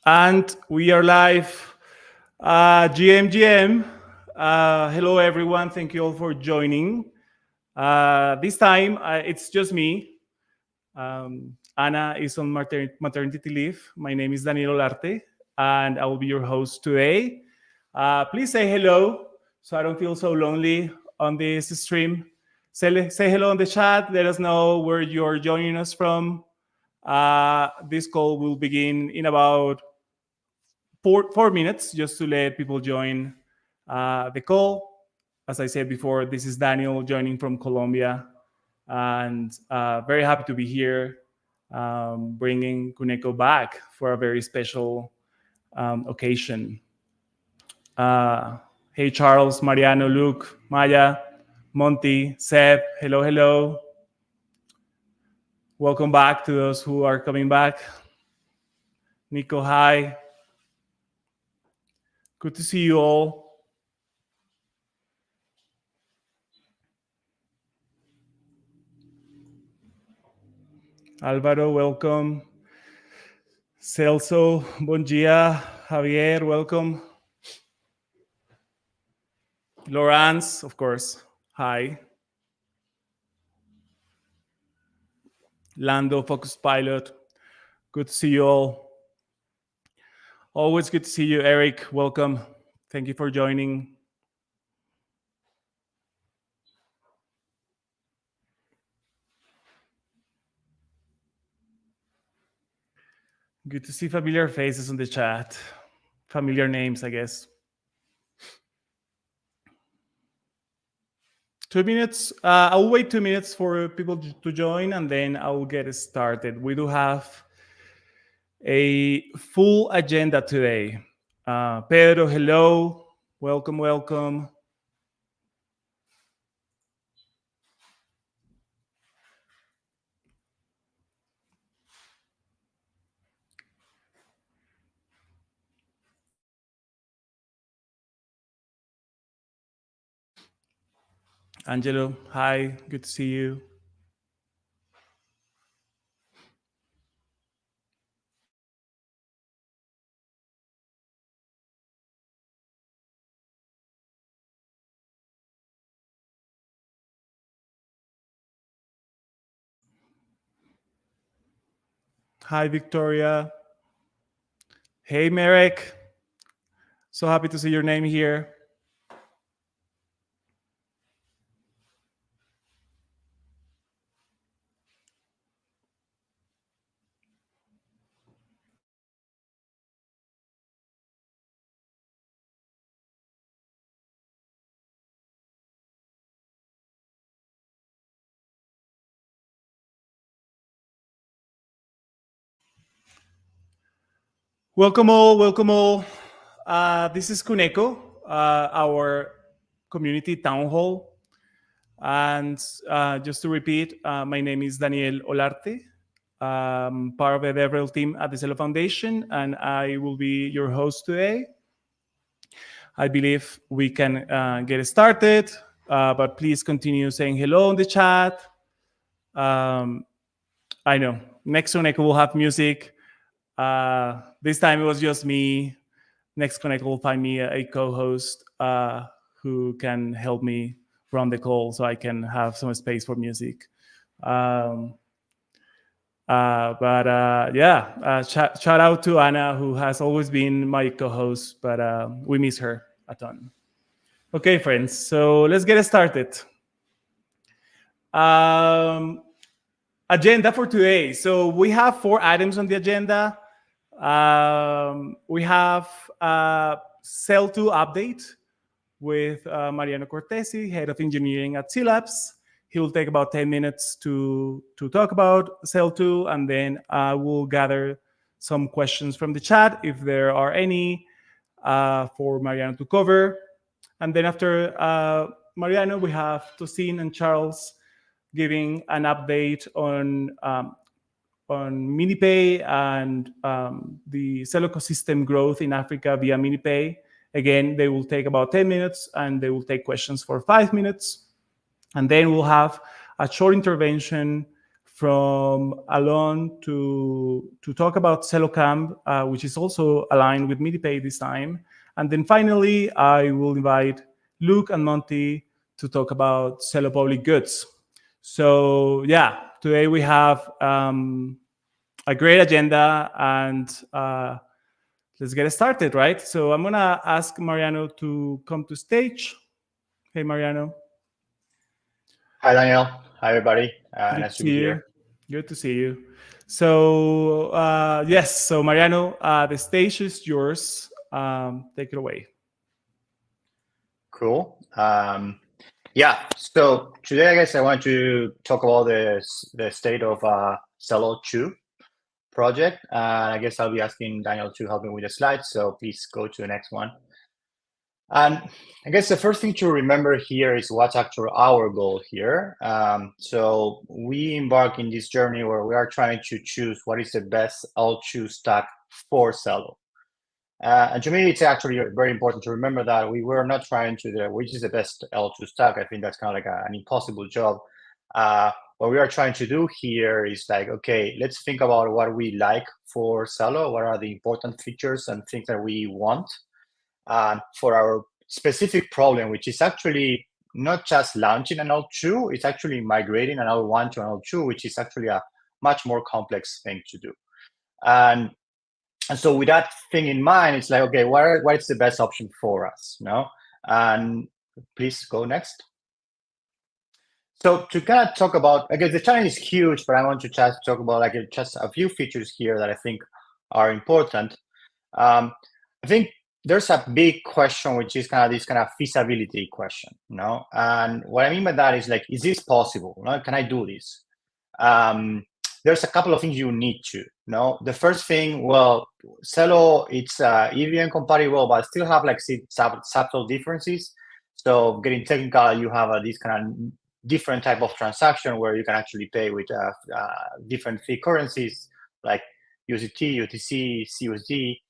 And we are live. GM. Hello, everyone. Thank you all for joining. This time, it's just me. Anna is on maternity leave. My name is Daniel Olarte, and I will be your host today. Please say hello so I don't feel so lonely on this stream. Say hello in the chat. Let us know where you're joining us from. This call will begin in about 4 minutes just to let people join the call. As I said before, this is Daniel joining from Colombia, and very happy to be here, bringing Kuneco back for a very special occasion. Hey, Charles, Mariano, Luke, Maya, Monty, Seb, hello. Welcome back to those who are coming back. Nico, hi. Good to see you all. Alvaro, welcome. Celso, bom dia. Javier, welcome. Laurence, of course, hi. Lando, Focus Pilot, good to see you all. Always good to see you, Eric, welcome. Thank you for joining. Good to see familiar faces on the chat. Familiar names, I guess. 2 minutes. I'll wait 2 minutes for people to join, and then I will get started. We do have a full agenda today. Pedro, hello. Welcome. Angelo, hi. Good to see you. Hi, Victoria. Hey, Merrick. So happy to see your name here. Welcome all. This is Kuneco, our community town hall. And just to repeat, my name is Daniel Olarte, part of the DevRel team at the Celo Foundation, and I will be your host today. I believe we can get started, but please continue saying hello in the chat. I know, next Kuneco will have music. This time it was just me. Next Connect will find me a co-host who can help me run the call so I can have some space for music. Shout out to Anna, who has always been my co-host, but we miss her a ton. Okay, friends, so let's get started. Agenda for today. So we have 4 items on the agenda. We have a Cell2 update with Mariano Cortesi, head of engineering at C-Labs. He will take about 10 minutes to talk about Cell2, and then I will gather some questions from the chat, if there are any, for Mariano to cover. And then after Mariano, we have Tosin and Charles giving an update on MiniPay and the Celo ecosystem growth in Africa via MiniPay. Again, they will take about 10 minutes, and they will take questions for 5 minutes. And then we'll have a short intervention from Alon to talk about Celo Camp, which is also aligned with MiniPay this time. And then finally, I will invite Luke and Monty to talk about Celo Public Goods. So yeah, today we have a great agenda, and let's get started, right? So I'm gonna ask Mariano to come to stage. Hey, Mariano. Hi, Daniel. Hi, everybody. Nice to be here. Good to see you. So yes, so Mariano, the stage is yours. Take it away. Cool. Yeah. So today, I guess I want to talk about the state of Celo 2 project. I guess I'll be asking Daniel to help me with the slides. So please go to the next one. And I guess the first thing to remember here is what's actually our goal here. So we embark in this journey where we are trying to choose what is the best L2 stack for Celo. And to me, it's actually very important to remember that we were not trying to do which is the best L2 stack. I think that's kind of like an impossible job. What we are trying to do here is like, okay, let's think about what we like for Celo. What are the important features and things that we want for our specific problem, which is actually not just launching an L2, it's actually migrating an L1 to an L2, which is actually a much more complex thing to do. And so with that thing in mind, it's like, okay, what is the best option for us? No? And please go next. So to kind of talk about, I guess the challenge is huge, but I want to just talk about like just a few features here that I think are important. I think there's a big question, which is kind of this kind of feasibility question, you know? And what I mean by that is like, is this possible? You know? Can I do this? There's a couple of things you need to know. The first thing, well, Celo, it's EVM compatible, but still have like subtle differences. So getting technical, you have this kind of different type of transaction where you can actually pay with different fee currencies like USDT, UTC, CUSD.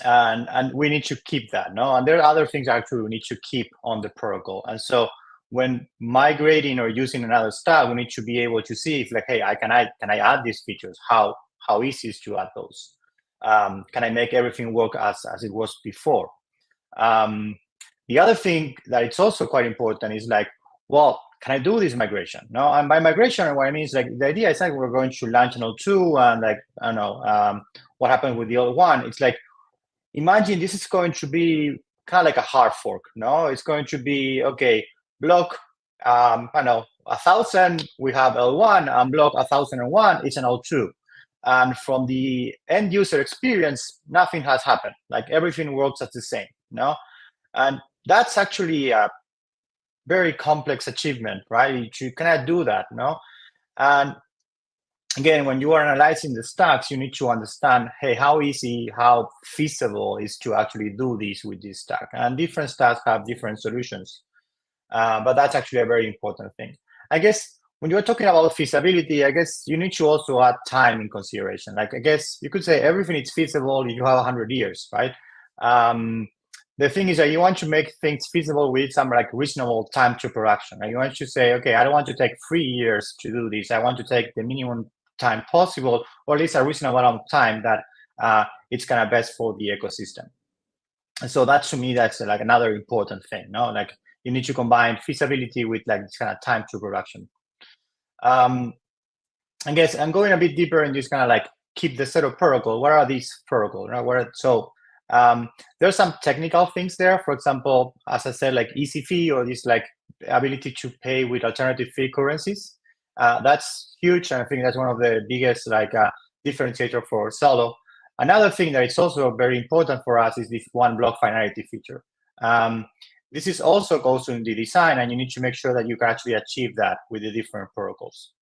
And we need to keep that, no? And there are other things actually we need to keep on the protocol. And so when migrating or using another stack, we need to be able to see if like, hey, can I add these features? How easy is to add those? Can I make everything work as it was before? The other thing that it's also quite important is like, well, can I do this migration? No, and by migration, what I mean is like the idea is like we're going to launch an L2 and like, I don't know, what happened with the L1. It's like, imagine this is going to be kind of like a hard fork, no? It's going to be, okay, block, I know, 1,000, we have L1, and block 1,001, it's an L2. And from the end user experience, nothing has happened. Like everything works as the same, no? And that's actually a very complex achievement, right? You cannot do that, no? And again, when you are analyzing the stacks, you need to understand, hey, how easy, how feasible is to actually do this with this stack. And different stacks have different solutions. But that's actually a very important thing. I guess when you're talking about feasibility, I guess you need to also add time in consideration. Like, I guess you could say everything is feasible if you have 100 years, right? The thing is that you want to make things feasible with some like reasonable time to production. Right? You want to say, okay, I don't want to take 3 years to do this. I want to take the minimum time possible, or at least a reasonable amount of time that it's kind of best for the ecosystem. And so that to me, that's like another important thing. No, like you need to combine feasibility with like this kind of time to production. I guess I'm going a bit deeper in this kind of like keep the Celo protocol. What are these protocols? Right? There's some technical things there. For example, as I said, like easy fee or this like ability to pay with alternative fee currencies. That's huge, and I think that's one of the biggest like differentiator for Celo. Another thing that is also very important for us is this one block finality feature. This is also goes in the design, and you need to make sure that you can actually achieve that with the different protocols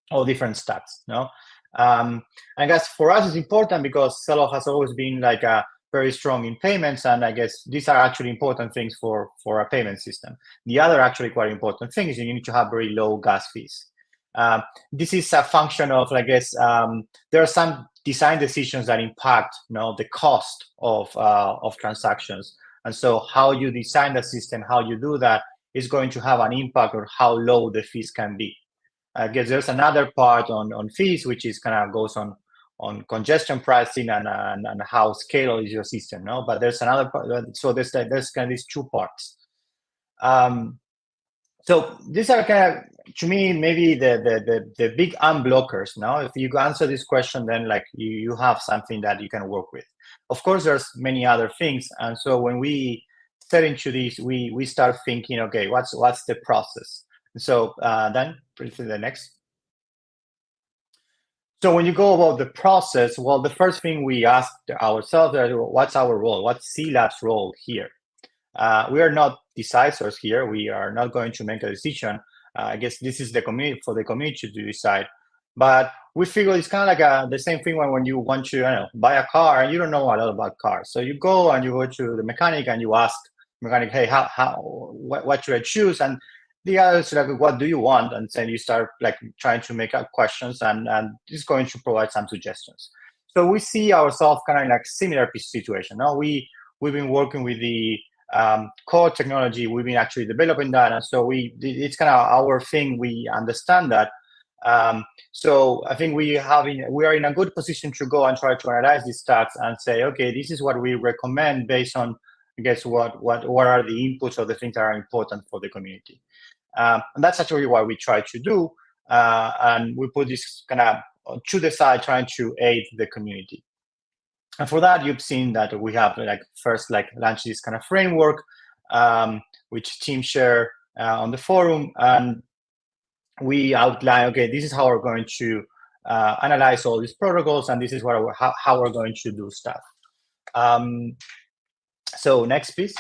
or different stacks. No, I guess for us it's important because Celo has always been like a very strong in payments, and I guess these are actually important things for a payment system. The other actually quite important thing is you need to have very low gas fees. This is a function of, I guess, there are some design decisions that impact, the cost of transactions, and so how you design the system, how you do that, is going to have an impact on how low the fees can be. I guess there's another part on fees, which is kind of goes on congestion pricing and how scalable is your system, no? But there's another part, so there's kind of these two parts. So these are kind of, to me, maybe the big unblockers. Now, if you answer this question, then like you have something that you can work with. Of course, there's many other things, and so when we set into these, we start thinking, okay, what's the process? So then, briefly, the next. So when you go about the process, well, the first thing we ask ourselves is, what's our role? What's C-Lab's role here? We are not decisors here. We are not going to make a decision. I guess this is the community for the community to decide. But we figure it's kind of like the same thing when you want to, I don't know, buy a car and you don't know a lot about cars. So you go to the mechanic and you ask the mechanic, hey, what should I choose? And the others like, what do you want? And then you start like trying to make up questions, and it's going to provide some suggestions. So we see ourselves kind of like similar situation. Now we've been working with the core technology. We've been actually developing that, and so it's kind of our thing. We understand that. So I think we are in a good position to go and try to analyze these stats and say, okay, this is what we recommend based on, I guess, what are the inputs or the things that are important for the community. And that's actually what we try to do. And we put this kind of to the side, trying to aid the community. And for that, you've seen that we have first launched this kind of framework, which teams share on the forum, and we outline, okay, this is how we're going to analyze all these protocols, and this is how we're going to do stuff. So next, please.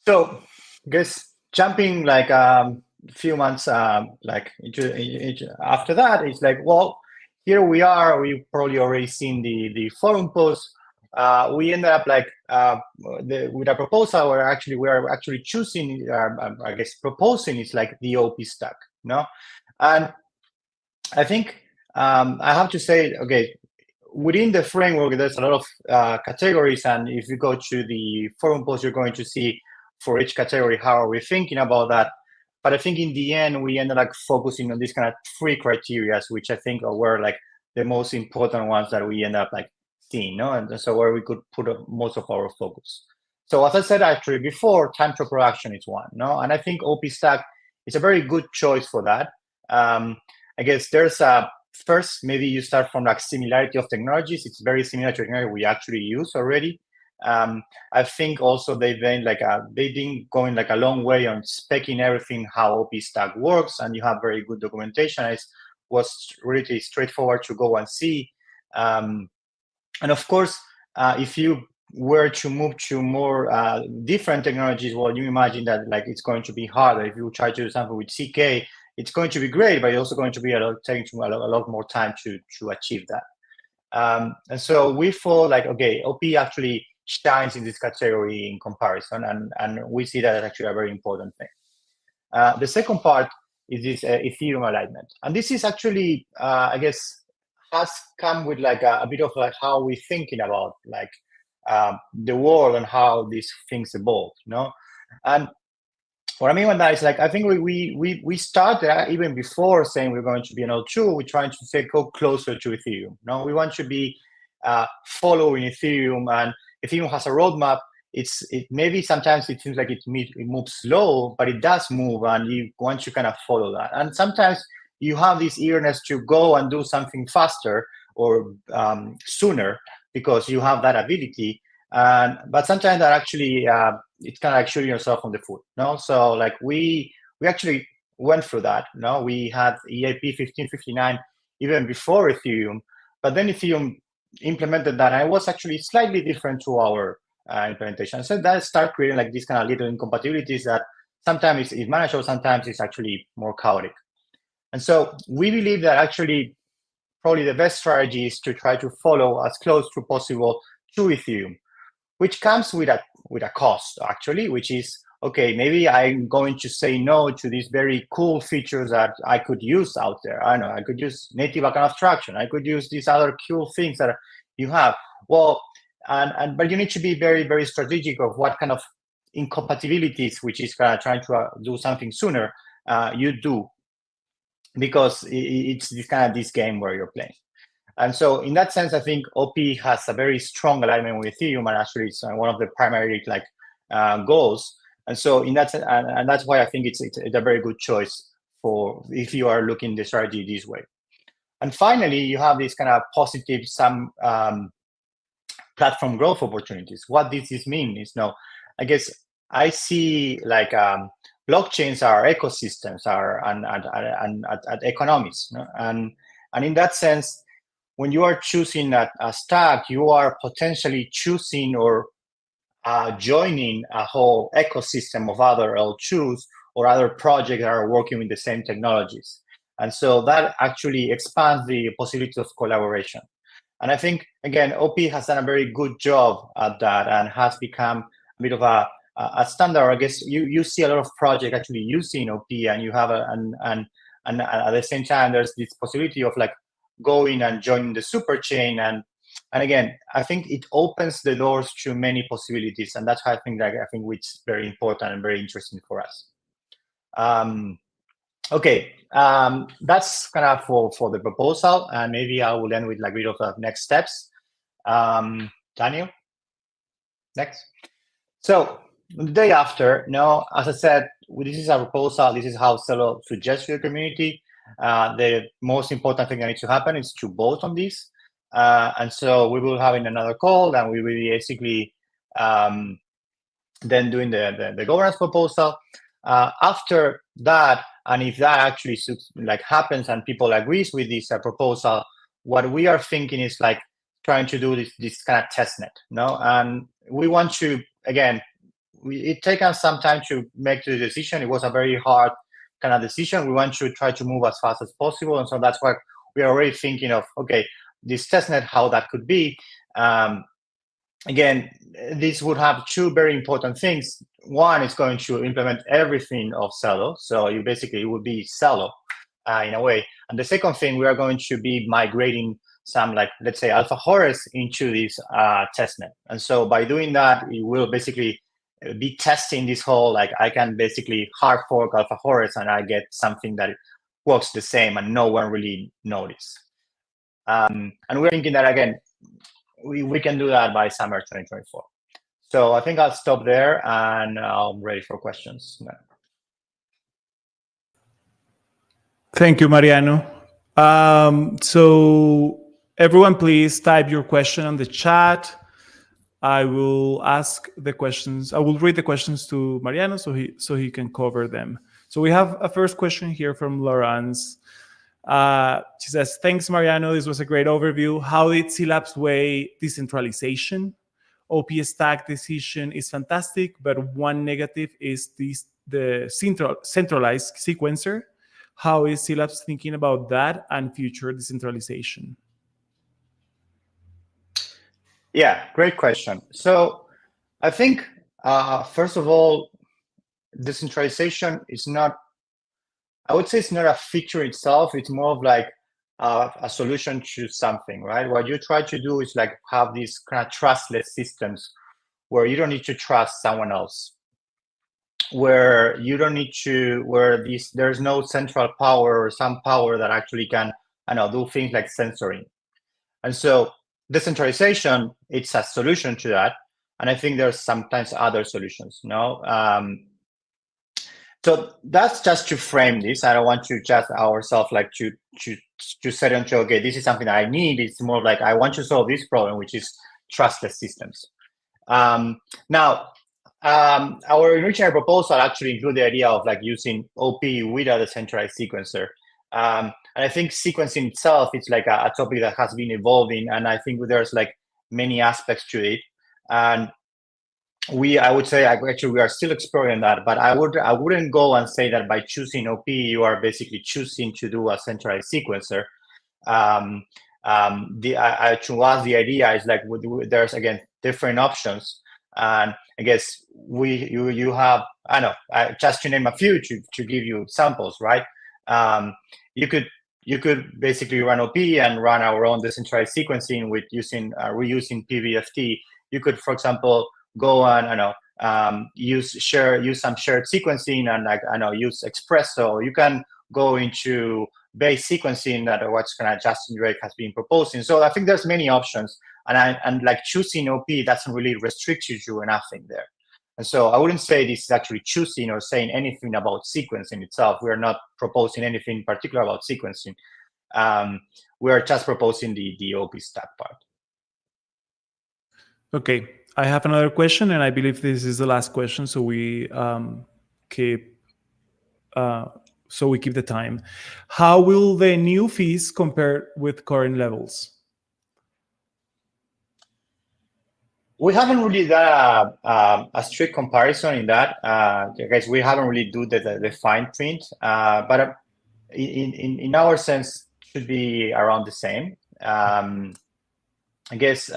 So I guess jumping a few months into after that, it's like, well, here we are. We've probably already seen the forum post. We ended up with a proposal where we are actually choosing, I guess, proposing is like the OP stack, no? And I think I have to say, okay, within the framework, there's a lot of categories, and if you go to the forum post, you're going to see for each category how are we thinking about that. But I think in the end, we ended up focusing on these kind of 3 criteria, which I think were like the most important ones that we end up seeing, no? And so where we could put most of our focus. So as I said actually before, time to production is one, no? And I think OP Stack is a very good choice for that. I guess there's first, maybe you start from similarity of technologies. It's very similar to technology we actually use already. I think also they've been going a long way on specing everything how OP Stack works, and you have very good documentation. It was really straightforward to go and see. And of course, if you were to move to more different technologies, well, you imagine that it's going to be harder. If you try to do something with CK, it's going to be great, but it's also going to be taking a lot more time to achieve that. And so we thought okay, OP actually shines in this category in comparison, and we see that as actually a very important thing. The second part is this Ethereum alignment, and this is actually, I guess, has come with a bit of how we're thinking about the world and how these things evolve, And what I mean by that is I think we started even before saying we're going to be an L2. We're trying to say go closer to Ethereum. We want to be following Ethereum, and Ethereum has a roadmap. Maybe sometimes it seems like it moves slow, but it does move, and you want to kind of follow that. And sometimes you have this eagerness to go and do something faster or sooner because you have that ability. But sometimes that actually it's kind of shooting yourself on the foot. So we actually went through that. We had EIP 1559 even before Ethereum, but then Ethereum implemented that, and it was actually slightly different to our implementation. So that started creating these kind of little incompatibilities that sometimes is manageable, sometimes it's actually more chaotic. And so we believe that actually probably the best strategy is to try to follow as close to possible to Ethereum, which comes with a cost actually, which is, okay, maybe I'm going to say no to these very cool features that I could use out there. I know I could use native account abstraction. I could use these other cool things that you have. Well, but you need to be very, very strategic of what kind of incompatibilities, which is trying to do something sooner, you do, because it's this game where you're playing. And so in that sense, I think OP has a very strong alignment with Ethereum, and actually it's one of the primary goals. And so in that sense, and that's why I think it's a very good choice for if you are looking the strategy this way. And finally, you have this kind of positive platform growth opportunities. What does this mean is, I guess I see blockchains are ecosystems, and economies, and in that sense, when you are choosing a stack, you are potentially choosing or joining a whole ecosystem of other L2s or other projects that are working with the same technologies. And so that actually expands the possibility of collaboration. And I think, again, OP has done a very good job at that and has become a bit of a standard. I guess you see a lot of projects actually using OP, and you have and at the same time, there's this possibility of going and joining the super chain. And again, I think it opens the doors to many possibilities, and that's how I think which is very important and very interesting for us. Okay, that's kind of for the proposal, and maybe I will end with a bit of next steps. Daniel, next. So the day after, as I said, this is a proposal. This is how Celo suggests to the community. The most important thing that needs to happen is to vote on this. And so we will have another call, and we will be basically then doing the governance proposal. After that, and if that actually happens and people agrees with this proposal, what we are thinking is trying to do this kind of testnet. And we want to, again, it takes us some time to make the decision. It was a very hard kind of decision. We want to try to move as fast as possible, and so that's why we are already thinking of, okay, this testnet, how that could be. Again, this would have two very important things. One is going to implement everything of Celo, so it would be Celo in a way. And the second thing, we are going to be migrating some, let's say, Alpha Horus into this testnet. And so by doing that, it will basically be testing this whole, I can basically hard fork Alpha Horus and I get something that works the same and no one really noticed. And we're thinking that, again, we can do that by summer 2024. So I think I'll stop there, and I'm ready for questions. Thank you, Mariano. So everyone, please type your question on the chat. I will ask the questions. I will read the questions to Mariano so he can cover them. So we have a first question here from Laurence. She says, thanks, Mariano. This was a great overview. How did CLabs weigh decentralization? OP stack decision is fantastic, but one negative is the centralized sequencer. How is CLabs thinking about that and future decentralization? Yeah, great question. So I think, first of all, decentralization is not, I would say it's not a feature itself. It's more of a solution to something, right? What you try to do is have these kind of trustless systems where you don't need to trust someone else, where you don't need to, there's no central power or some power that actually can, do things like censoring. And so decentralization, it's a solution to that. And I think there's sometimes other solutions, so that's just to frame this. I don't want to just ourselves to set into, okay, this is something that I need. It's more I want to solve this problem, which is trustless systems. Now, our original proposal actually include the idea of using OP without a centralized sequencer. And I think sequencing itself, it's a topic that has been evolving, and I think there's many aspects to it. And I would say actually we are still exploring that, but I wouldn't go and say that by choosing OP you are basically choosing to do a centralized sequencer. To us, the idea is there's again different options, and I guess you have, I know, just to name a few to give you samples, right? You could basically run OP and run our own decentralized sequencing with reusing PBFT. You could, for example, go and use some shared sequencing, and like I know use Espresso. You can go into base sequencing that what's kind of Justin Drake has been proposing. So I think there's many options, and like choosing OP doesn't really restrict you to nothing there. And so I wouldn't say this is actually choosing or saying anything about sequencing itself. We're not proposing anything particular about sequencing. We're just proposing the OP stack part. Okay, I have another question, and I believe this is the last question, so we keep the time. How will the new fees compare with current levels? We haven't really done a strict comparison in that. Guys, we haven't really do the fine print, but in our sense, should be around the same. I guess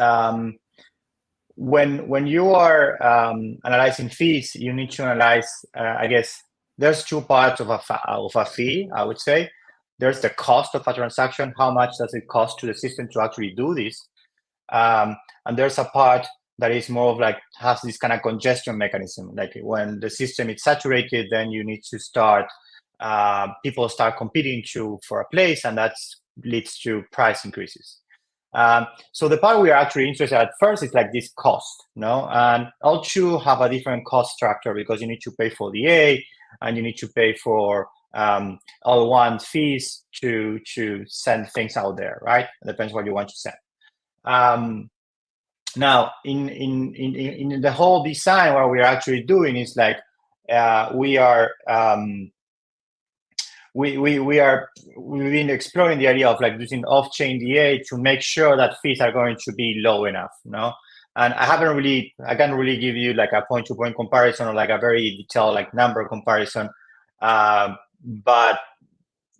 when you are analyzing fees, you need to analyze. I guess there's two parts of a fee. I would say there's the cost of a transaction. How much does it cost to the system to actually do this? And there's a part that is more of like has this kind of congestion mechanism. Like when the system is saturated, then you need to start. People start competing for a place, and that leads to price increases. So the part we are actually interested at first is like this cost, no? And all two have a different cost structure because you need to pay for DA and you need to pay for all one fees to send things out there, right? It depends what you want to send. Now, in the whole design, what we're actually doing is like we've been exploring the idea of like using off-chain DA to make sure that fees are going to be low enough, no? And I can't really give you like a point-to-point comparison or like a very detailed like number comparison, but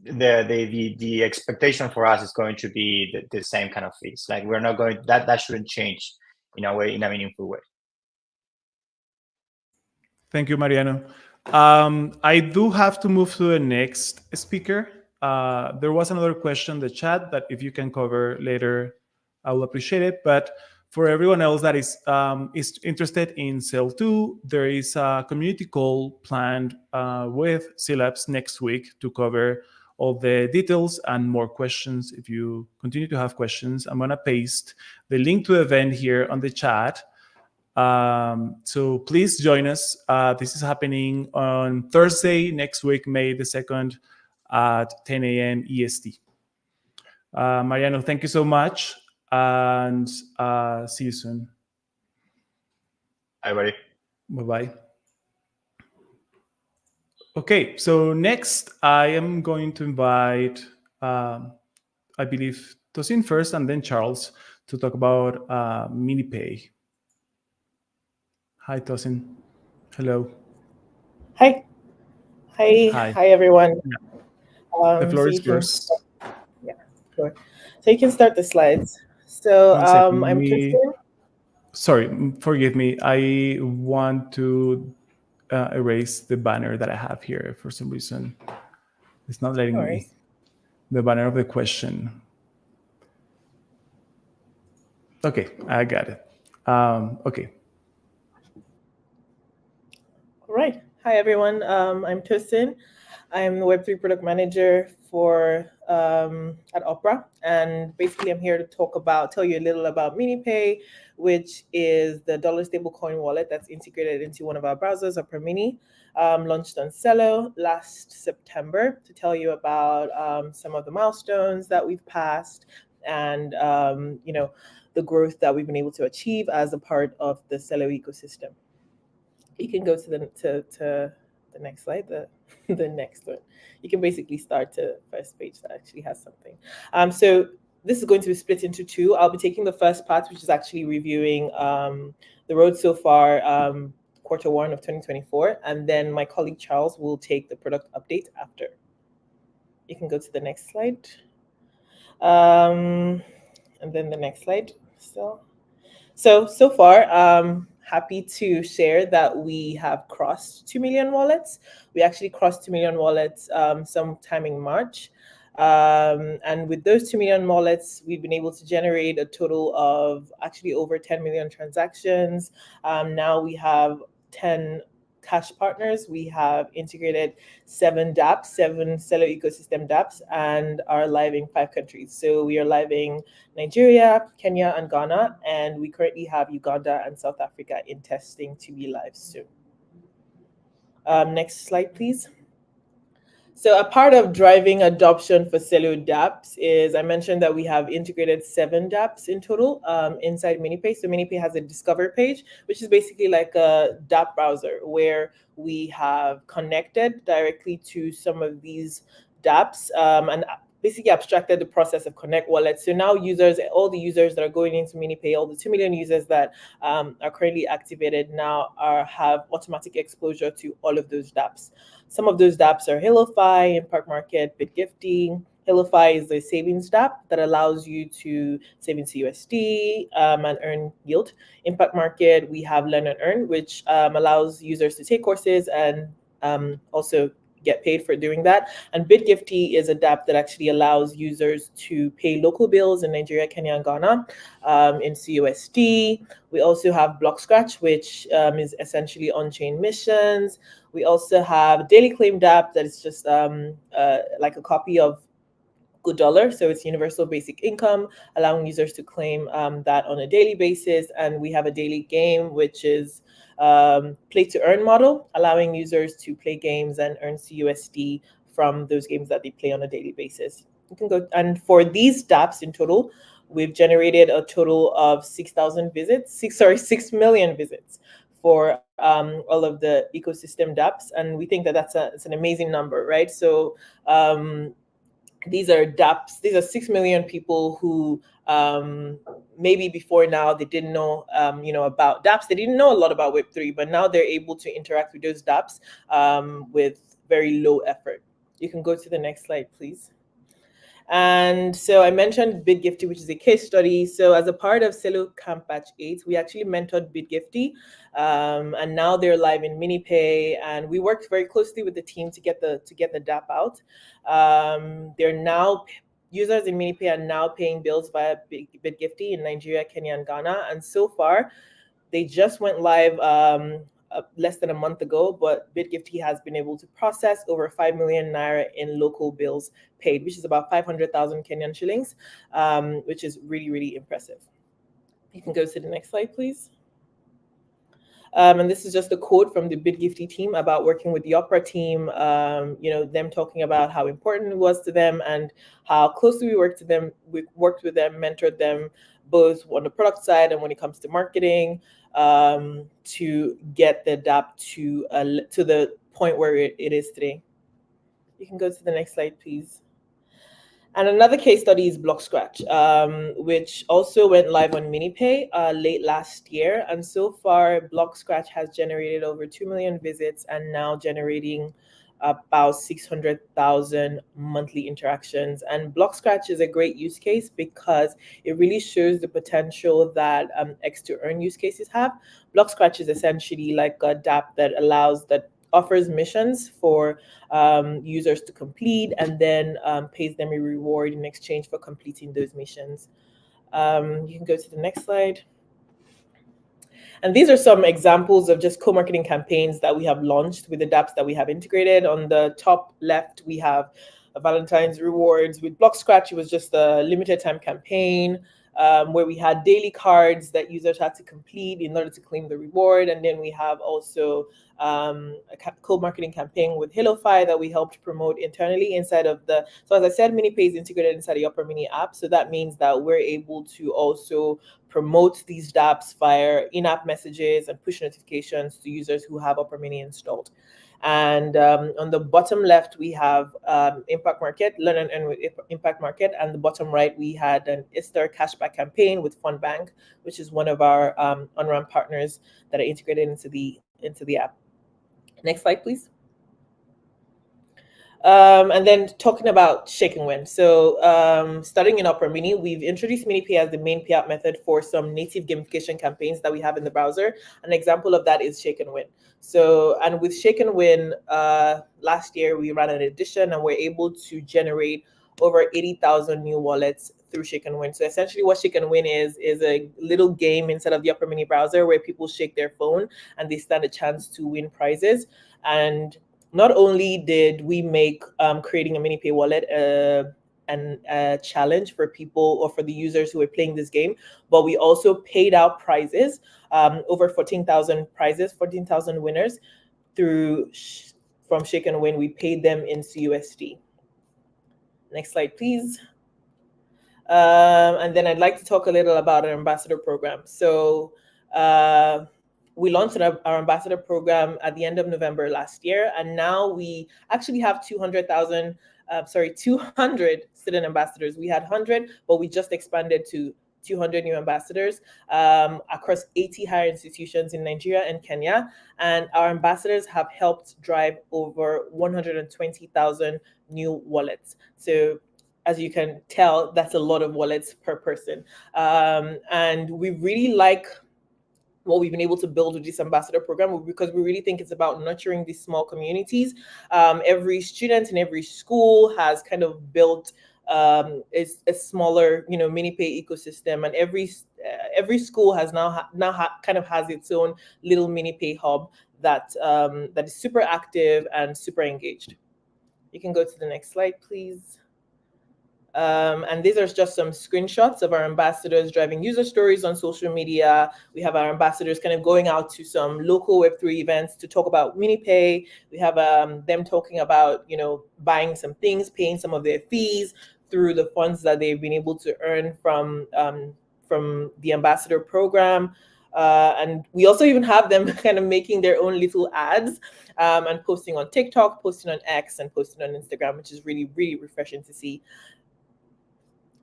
the expectation for us is going to be the same kind of fees. Like we're not going that shouldn't change in a meaningful way. Thank you, Mariano. I do have to move to the next speaker. There was another question in the chat that if you can cover later, I will appreciate it. But for everyone else that is interested in Cell 2, there is a community call planned with Celabs next week to cover all the details and more questions. If you continue to have questions, I'm going to paste the link to the event here on the chat. So please join us. This is happening on Thursday next week, May the 2nd at 10 a.m. EST. Mariano, thank you so much, and see you soon. Bye, buddy. Bye-bye. Okay, so next I am going to invite, I believe, Tosin first and then Charles to talk about MiniPay. Hi, Tosin. Hello. Hi. Hi, everyone. Yeah. The floor is yours. Yeah, sure. So you can start the slides. So I'm Kristen. Sorry, forgive me. I want to erase the banner that I have here for some reason. It's not letting me. The banner of the question. Okay, I got it. Okay. All right. Hi, everyone. I'm Tosin. I'm the Web3 product manager at Opera, and basically I'm here to tell you a little about MiniPay, which is the dollar stablecoin wallet that's integrated into one of our browsers, Opera Mini, launched on Celo last September, to tell you about some of the milestones that we've passed and the growth that we've been able to achieve as a part of the Celo ecosystem. You can go to the next slide, the next one. You can basically start to the first page that actually has something. So this is going to be split into two. I'll be taking the first part, which is actually reviewing the road so far, Q1 of 2024, and then my colleague Charles will take the product update after. You can go to the next slide. And then the next slide still. So far, happy to share that we have crossed 2 million wallets. We actually crossed 2 million wallets sometime in March. And with those 2 million wallets, we've been able to generate a total of actually over 10 million transactions. Now we have 10 cash partners. We have integrated 7 dApps, 7 Celo ecosystem dApps, and are live in 5 countries. So we are live in Nigeria, Kenya, and Ghana, and we currently have Uganda and South Africa in testing to be live soon. Next slide, please. So a part of driving adoption for Celo dApps is, I mentioned that we have integrated 7 dApps in total inside MiniPay. So MiniPay has a discover page, which is basically like a dApp browser where we have connected directly to some of these dApps and basically abstracted the process of connect wallets. So now users, all the users that are going into MiniPay, all the 2 million users that are currently activated now have automatic exposure to all of those dApps. Some of those dApps are HaloFi, Impact Market, BitGifting. HaloFi is the savings dApp that allows you to save into USD and earn yield. Impact Market, we have Learn and Earn, which allows users to take courses and also get paid for doing that. And BitGifty is a dApp that actually allows users to pay local bills in Nigeria, Kenya, and Ghana in CUSD. We also have Block Scratch, which is essentially on-chain missions. We also have Daily Claim dApp that is just like a copy of Good Dollar. So it's universal basic income, allowing users to claim that on a daily basis. And we have a daily game, which is play to earn model, allowing users to play games and earn CUSD from those games that they play on a daily basis. You can go, and for these dApps in total, we've generated a total of 6,000 visits, 6 million visits for all of the ecosystem dApps. And we think that it's an amazing number, right? So these are dApps, these are 6 million people who maybe before now they didn't know about dApps, they didn't know a lot about Web3, but now they're able to interact with those dApps with very low effort. You can go to the next slide, please. And so I mentioned BitGifty, which is a case study. So as a part of Celo Camp Batch 8, we actually mentored BitGifty, and now they're live in MiniPay. And we worked very closely with the team to get the dApp out. They're now users in MiniPay are now paying bills via BitGifty in Nigeria, Kenya, and Ghana. And so far, they just went live less than a month ago, but BitGifty has been able to process over 5 million naira in local bills paid, which is about 500,000 Kenyan shillings, which is really, really impressive. You can go to the next slide, please. And this is just a quote from the BitGifty team about working with the Opera team, them talking about how important it was to them and how closely we worked with them, mentored them, both on the product side and when it comes to marketing, to get the dApp to the point where it is today. You can go to the next slide, please. And another case study is Block Scratch, which also went live on MiniPay late last year. And so far, Block Scratch has generated over 2 million visits and now generating about 600,000 monthly interactions. And Block Scratch is a great use case because it really shows the potential that X to Earn use cases have. Block Scratch is essentially like a dApp that offers missions for users to complete and then pays them a reward in exchange for completing those missions. You can go to the next slide. And these are some examples of just co-marketing campaigns that we have launched with the dApps that we have integrated. On the top left, we have a Valentine's rewards. With Block Scratch, it was just a limited time campaign where we had daily cards that users had to complete in order to claim the reward. And then we have also a co-marketing campaign with HaloFi that we helped promote internally inside of so as I said, MiniPay is integrated inside the Opera Mini app. So that means that we're able to also promote these dApps via in-app messages and push notifications to users who have Opera Mini installed. And on the bottom left, we have Impact Market, Learn and Earn with Impact Market. And the bottom right, we had an Easter cashback campaign with Fundbank, which is one of our on-ramp partners that are integrated into the app. Next slide, please. And then talking about Shake and Win. So starting in Opera Mini, we've introduced MiniPay as the main payout method for some native gamification campaigns that we have in the browser. An example of that is Shake and Win. So, and with Shake and Win, last year we ran an edition and we're able to generate over 80,000 new wallets through Shake and Win. So essentially what Shake and Win is a little game inside of the Opera Mini browser where people shake their phone and they stand a chance to win prizes. And not only did we make creating a MiniPay wallet and a challenge for people or for the users who were playing this game, but we also paid out prizes, over 14,000 prizes, 14,000 winners from Shake and Win. We paid them in CUSD. Next slide, please. And then I'd like to talk a little about our ambassador program. So we launched our ambassador program at the end of November last year, and now we actually have 200 student ambassadors. We had 100, but we just expanded to 200 new ambassadors across 80 higher institutions in Nigeria and Kenya. And our ambassadors have helped drive over 120,000 new wallets. So as you can tell, that's a lot of wallets per person. And we really like what we've been able to build with this ambassador program, because we really think it's about nurturing these small communities. Every student in every school has kind of built a smaller, MiniPay ecosystem, and every school has kind of has its own little MiniPay hub that is super active and super engaged. You can go to the next slide, please. And these are just some screenshots of our ambassadors driving user stories on social media. We have our ambassadors kind of going out to some local Web3 events to talk about MiniPay. We have them talking about, buying some things, paying some of their fees through the funds that they've been able to earn from the ambassador program. And we also even have them kind of making their own little ads and posting on TikTok, posting on X, and posting on Instagram, which is really, really refreshing to see.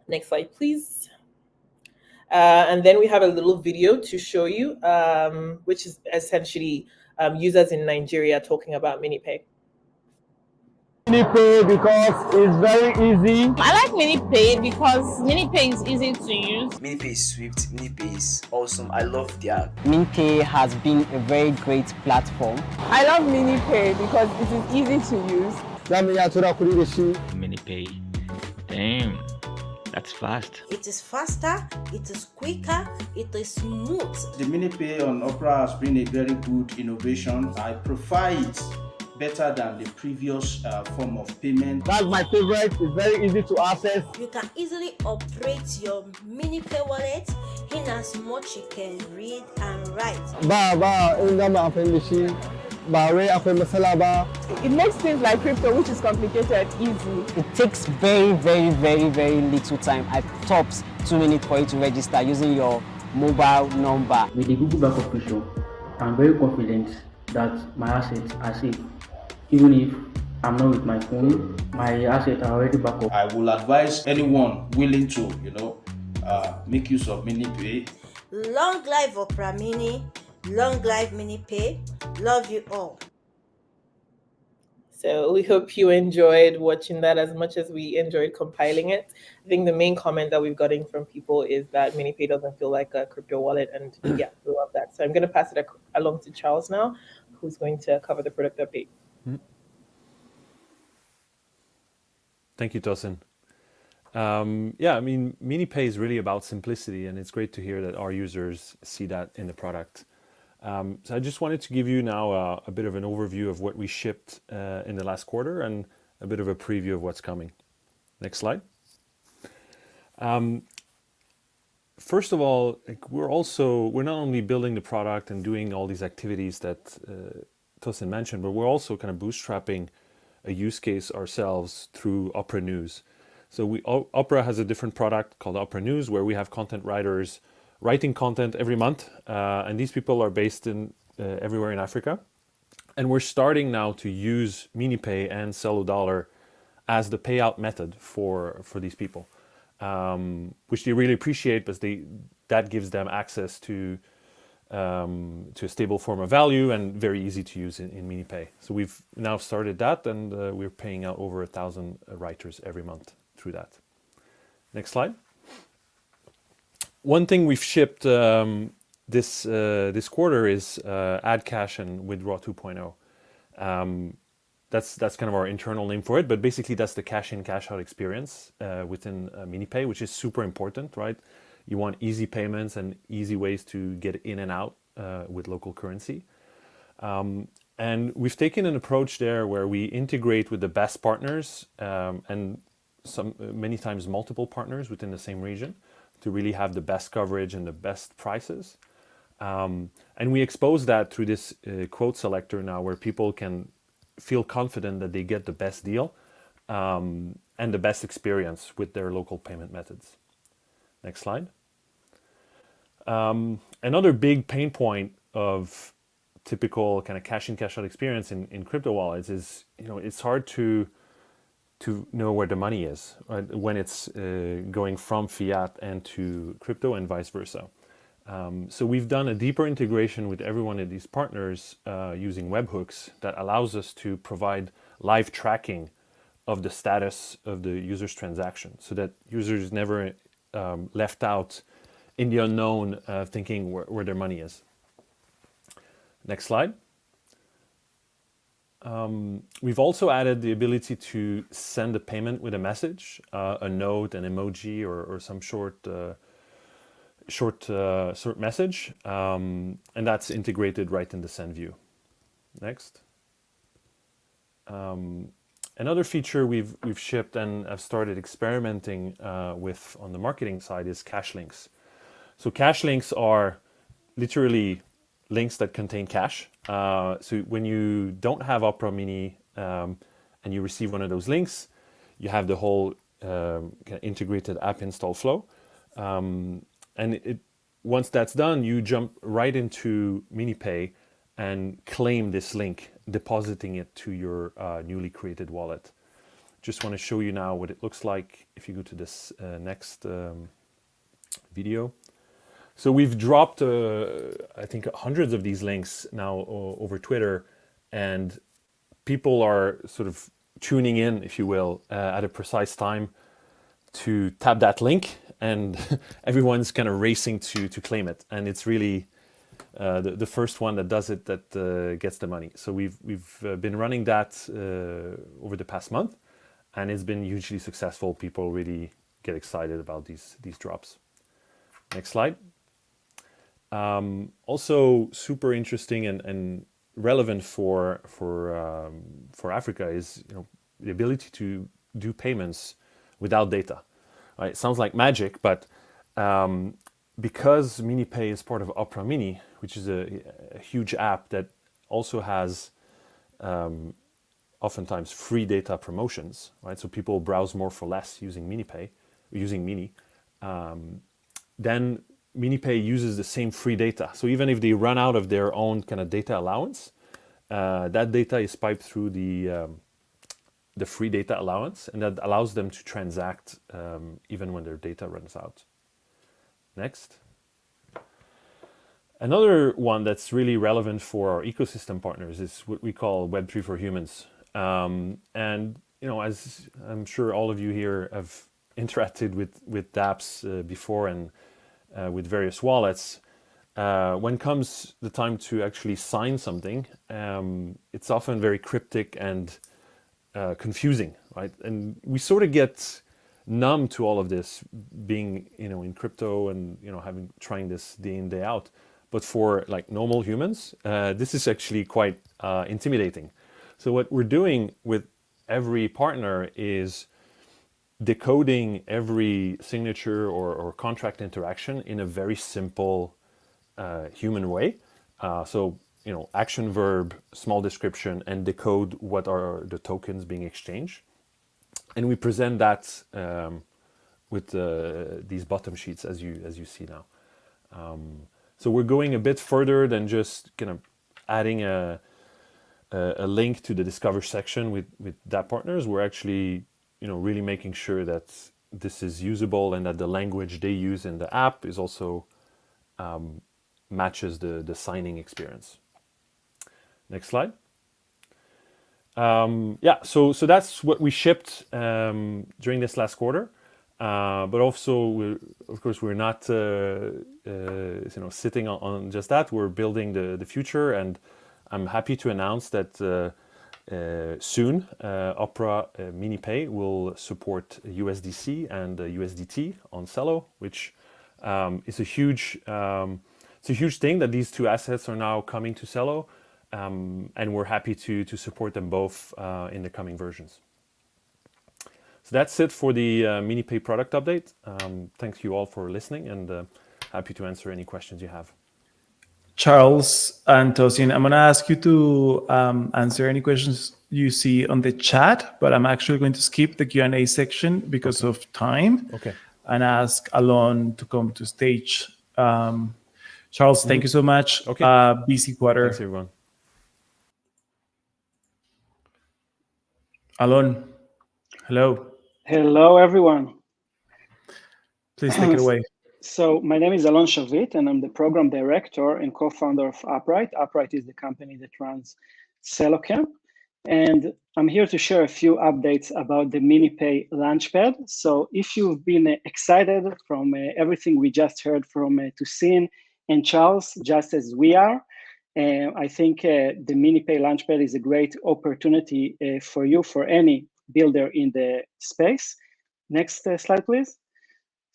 Next slide, please. And then we have a little video to show you, which is essentially users in Nigeria talking about MiniPay. MiniPay because it's very easy. I like MiniPay because MiniPay is easy to use. MiniPay is swift, MiniPay is awesome. I love the app. MiniPay has been a very great platform. I love MiniPay because it is easy to use. MiniPay, damn, that's fast. It is faster, it is quicker, it is smooth. The MiniPay on Opera has been a very good innovation. I prefer it better than the previous form of payment. That's my favorite. It's very easy to access. You can easily operate your MiniPay wallet in as much you can read and write. It makes things like crypto, which is complicated, easy. It takes very, very, very, very little time. At tops 2 minutes for you to register using your mobile number. With the Google backup feature, I'm very confident that my assets are safe. Even if I'm not with my phone, my assets are already backed up. I will advise anyone willing to, make use of MiniPay. Long life Opera Mini, long life MiniPay. Love you all. So we hope you enjoyed watching that as much as we enjoyed compiling it. I think the main comment that we've gotten from people is that MiniPay doesn't feel like a crypto wallet, and yeah, we love that. So I'm going to pass it along to Charles now, who's going to cover the product update. Thank you, Tosin. MiniPay is really about simplicity, and it's great to hear that our users see that in the product. So I just wanted to give you now a bit of an overview of what we shipped in the last quarter and a bit of a preview of what's coming. Next slide. First of all, we're not only building the product and doing all these activities that Tosin mentioned, but we're also kind of bootstrapping a use case ourselves through Opera News. So Opera has a different product called Opera News, where we have content writers writing content every month, and these people are based in everywhere in Africa. And we're starting now to use MiniPay and Celo Dollar as the payout method for these people, which they really appreciate, because that gives them access to a stable form of value and very easy to use in MiniPay. So we've now started that, and we're paying out over 1,000 writers every month through that. Next slide. One thing we've shipped this quarter is Add Cash and Withdraw 2.0. That's kind of our internal name for it. But basically, that's the cash in, cash out experience within MiniPay, which is super important, right? You want easy payments and easy ways to get in and out with local currency. And we've taken an approach there where we integrate with the best partners and many times multiple partners within the same region to really have the best coverage and the best prices. And we expose that through this quote selector now, where people can feel confident that they get the best deal and the best experience with their local payment methods. Next slide. Another big pain point of typical kind of cash in, cash out experience in crypto wallets is, it's hard to know where the money is, right? When it's going from fiat and to crypto and vice versa. So we've done a deeper integration with every one of these partners using webhooks that allows us to provide live tracking of the status of the user's transaction, so that users never left out in the unknown thinking where their money is. Next slide. We've also added the ability to send a payment with a message, a note, an emoji, or some short message, and that's integrated right in the send view. Next. Another feature we've shipped and have started experimenting with on the marketing side is cash links. So cash links are literally links that contain cash. So when you don't have Opera Mini and you receive one of those links, you have the whole kind of integrated app install flow. And once that's done, you jump right into MiniPay and claim this link, depositing it to your newly created wallet. Just want to show you now what it looks like if you go to this next video. So we've dropped, I think, hundreds of these links now over Twitter, and people are sort of tuning in, if you will, at a precise time to tap that link, and everyone's kind of racing to claim it. And it's really the first one that does it that gets the money. So we've been running that over the past month, and it's been hugely successful. People really get excited about these drops. Next slide. Also super interesting and relevant for Africa is the ability to do payments without data. Right? It sounds like magic, but because MiniPay is part of Opera Mini, which is a huge app that also has oftentimes free data promotions, right? So people browse more for less using MiniPay, using Mini. Then MiniPay uses the same free data. So even if they run out of their own kind of data allowance, that data is piped through the free data allowance, and that allows them to transact even when their data runs out. Next. Another one that's really relevant for our ecosystem partners is what we call Web3 for Humans. And as I'm sure all of you here have interacted with dApps before and with various wallets, when comes the time to actually sign something, it's often very cryptic and confusing, right? And we sort of get numb to all of this, being in crypto and trying this day in, day out. But for like normal humans, this is actually quite intimidating. So what we're doing with every partner is decoding every signature or contract interaction in a very simple human way. So action, verb, small description, and decode what are the tokens being exchanged. And we present that with these bottom sheets as you see now. So we're going a bit further than just kind of adding a link to the Discover section with dApp partners. We're actually really making sure that this is usable and that the language they use in the app is also matches the signing experience. Next slide. So that's what we shipped during this last quarter. But also, we're not sitting on just that. We're building the future, and I'm happy to announce that soon, Opera MiniPay will support USDC and USDT on Celo, which is a huge thing that these two assets are now coming to Celo, and we're happy to support them both in the coming versions. So that's it for the MiniPay product update. Thank you all for listening, and happy to answer any questions you have. Charles and Tosin, I'm going to ask you to answer any questions you see on the chat, but I'm actually going to skip the Q&A section because of time. Okay. And ask Alon to come to stage. Charles, thank you so much. Okay. Busy quarter. Thanks, everyone. Alon, hello. Hello, everyone. Please take it away. So my name is Alon Shavit, and I'm the program director and co-founder of Upright. Upright is the company that runs Celo Camp. And I'm here to share a few updates about the MiniPay Launchpad. So if you've been excited from everything we just heard from Tosin and Charles, just as we are, I think the MiniPay Launchpad is a great opportunity for you, for any builder in the space. Next slide, please.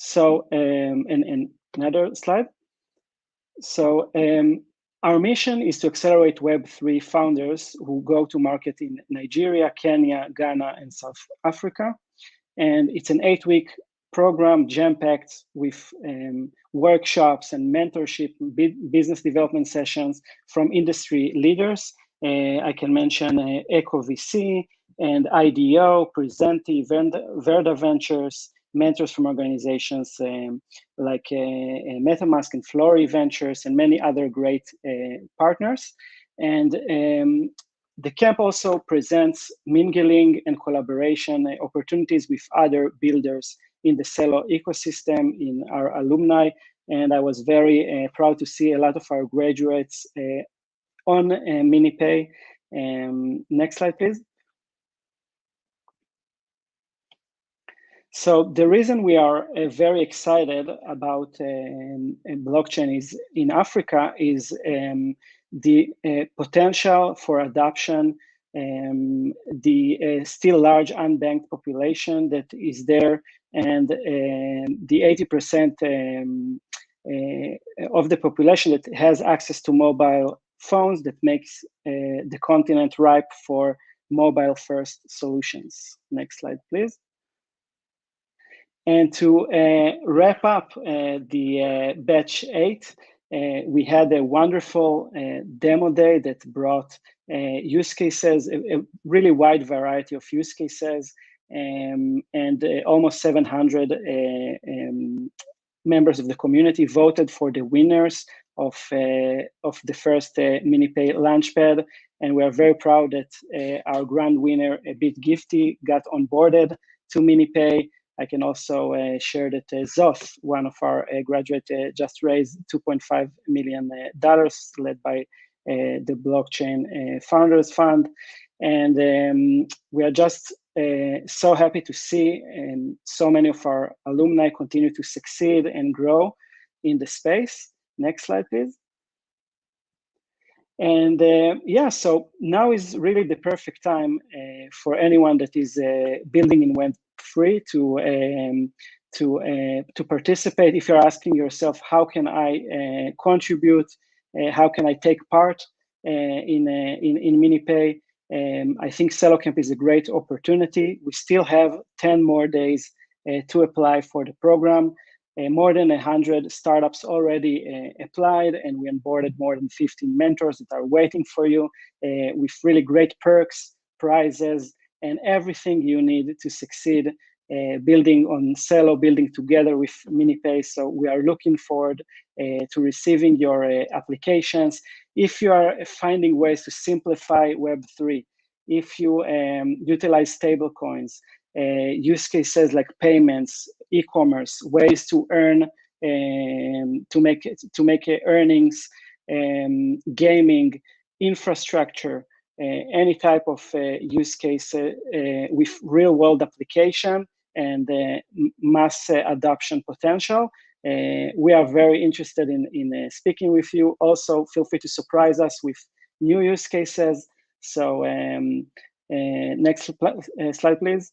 So, and another slide. So, our mission is to accelerate Web3 founders who go to market in Nigeria, Kenya, Ghana, and South Africa. And it's an 8-week program jam-packed with workshops and mentorship, business development sessions from industry leaders. I can mention Eco VC and IDO, Presenti, Verda Ventures, mentors from organizations like MetaMask and Flory Ventures, and many other great partners. And the camp also presents mingling and collaboration opportunities with other builders in the Celo ecosystem, in our alumni. And I was very proud to see a lot of our graduates on MiniPay. Next slide, please. So the reason we are very excited about blockchain is in Africa is the potential for adoption, the still large unbanked population that is there, and the 80% of the population that has access to mobile phones that makes the continent ripe for mobile-first solutions. Next slide, please. And to wrap up the batch 8, we had a wonderful demo day that brought use cases, a really wide variety of use cases, and almost 700 members of the community voted for the winners of the first MiniPay Launchpad. And we are very proud that our grand winner, BitGifty, got onboarded to MiniPay. I can also share that Zoth, one of our graduates, just raised $2.5 million led by the Blockchain Founders Fund. And we are just so happy to see so many of our alumni continue to succeed and grow in the space. Next slide, please. And yeah, so now is really the perfect time for anyone that is building in Web3 to participate. If you're asking yourself, how can I contribute? How can I take part in MiniPay? I think Celo Camp is a great opportunity. We still have 10 more days to apply for the program. More than 100 startups already applied, and we onboarded more than 15 mentors that are waiting for you with really great perks, prizes, and everything you need to succeed building on Celo, building together with MiniPay. So we are looking forward to receiving your applications. If you are finding ways to simplify Web3, if you utilize stablecoins, use cases like payments, e-commerce, ways to earn, to make earnings, gaming, infrastructure, any type of use case with real-world application and mass adoption potential. We are very interested in speaking with you. Also, feel free to surprise us with new use cases. So next slide, please.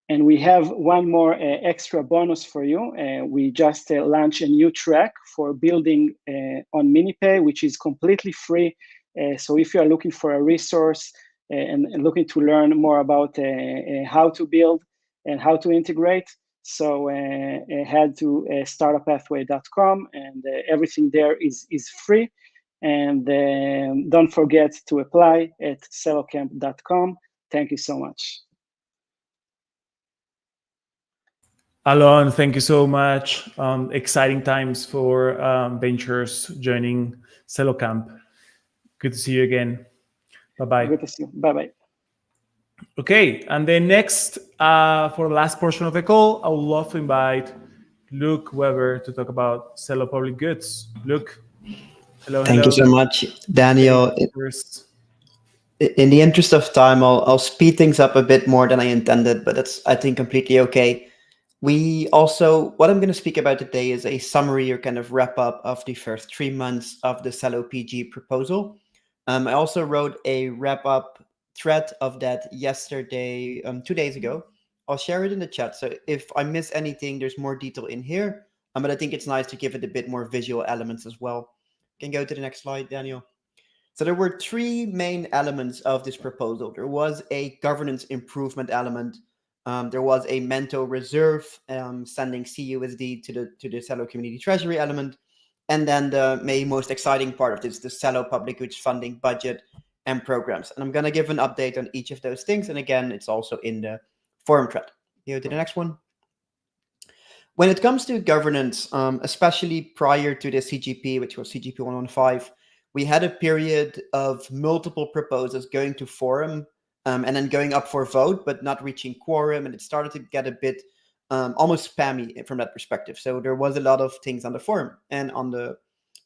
And we have one more extra bonus for you. We just launched a new track for building on MiniPay, which is completely free. So if you are looking for a resource and looking to learn more about how to build and how to integrate, so head to startuppathway.com, and everything there is free. And don't forget to apply at celocamp.com. Thank you so much. Alon, thank you so much. Exciting times for ventures joining Celo Camp. Good to see you again. Bye-bye. Good to see you. Bye-bye. Okay, and then next, for the last portion of the call, I would love to invite Luke Weber to talk about Celo Public Goods. Luke, hello. Thank you so much, Daniel. In the interest of time, I'll speed things up a bit more than I intended, but that's, I think, completely okay. What I'm going to speak about today is a summary or kind of wrap up of the first 3 months of the Celo PG proposal. I also wrote a wrap up thread of that yesterday, 2 days ago. I'll share it in the chat. So if I miss anything, there's more detail in here. But I think it's nice to give it a bit more visual elements as well. Can go to the next slide, Daniel. So there were 3 main elements of this proposal. There was a governance improvement element. There was a Mento reserve sending CUSD to the Celo Community Treasury element. And then the most exciting part of this, the Celo Public Goods funding budget and programs. And I'm going to give an update on each of those things. And again, it's also in the forum thread. Go to the next one. When it comes to governance, especially prior to the CGP, which was CGP 115, we had a period of multiple proposals going to forum and then going up for vote, but not reaching quorum. And it started to get a bit almost spammy from that perspective. So there was a lot of things on the forum and on the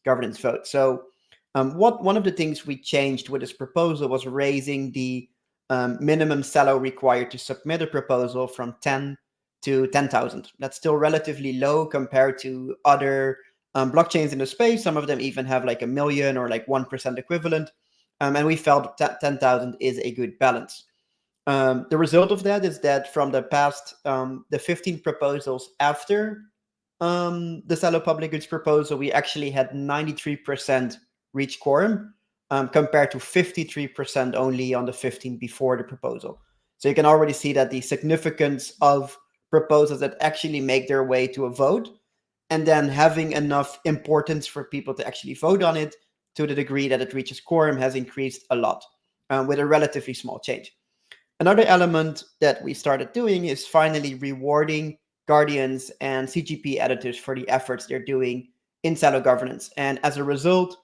governance vote. So one of the things we changed with this proposal was raising the minimum Celo required to submit a proposal from 10 to 10,000. That's still relatively low compared to other blockchains in the space. Some of them even have like 1 million or like 1% equivalent. And we felt that 10,000 is a good balance. The result of that is that from the past, the 15 proposals after the Celo Public Goods proposal, we actually had 93% reach quorum compared to 53% only on the 15 before the proposal. So you can already see that the significance of proposals that actually make their way to a vote and then having enough importance for people to actually vote on it to the degree that it reaches quorum has increased a lot with a relatively small change. Another element that we started doing is finally rewarding guardians and CGP editors for the efforts they're doing in Celo governance. And as a result,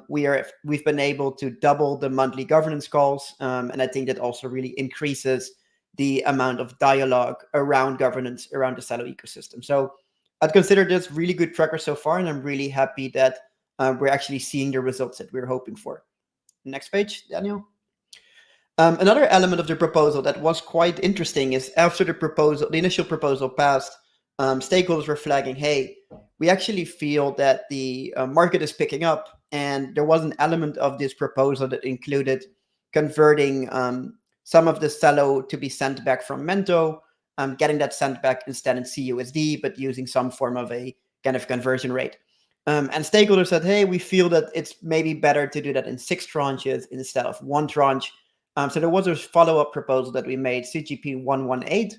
we've been able to double the monthly governance calls. And I think that also really increases the amount of dialogue around governance around the Celo ecosystem. So I'd consider this really good progress so far, and I'm really happy that we're actually seeing the results that we're hoping for. Next page, Daniel. Another element of the proposal that was quite interesting is after the initial proposal passed, stakeholders were flagging, hey, we actually feel that the market is picking up, and there was an element of this proposal that included converting some of the Celo to be sent back from Mento, getting that sent back instead in CUSD, but using some form of a kind of conversion rate. And stakeholders said, hey, we feel that it's maybe better to do that in 6 tranches instead of 1 tranche. So there was a follow-up proposal that we made, CGP 118,